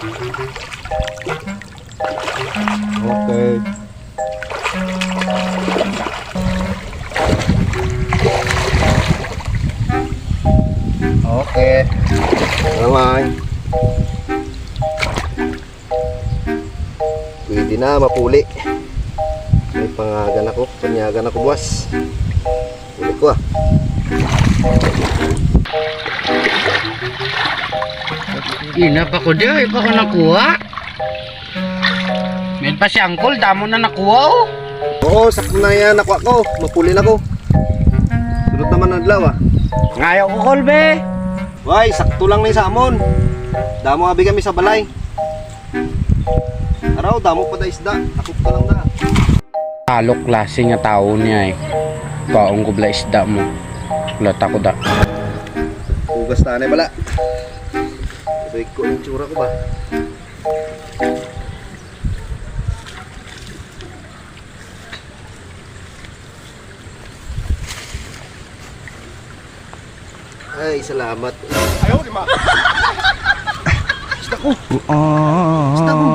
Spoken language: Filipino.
Okay. Okay. Naman. Pwede na mapuli. May panyagan ako buwas. Puli ko ah. Ina pa ko diyo, pa ko nakuha. May pa si Uncle, damo na nakuha oh. Oo, sakto na yan nakuha ko. Mapuli na ko. Sunod naman ang adlaw ah. Ngayon ko kolbe. Why, sakto lang na yung samon. Damo abi kami sa balay. Araw, damo pa da isda. Takot ka lang na. Talo klase nga tao niya eh. Kaong ko bala isda mo. Kulata ko da. Hugas tanay bala. Sabay ko yung tsura ko ba? Ay, salamat. Ayaw, di ma. Isda ko. Isda ko.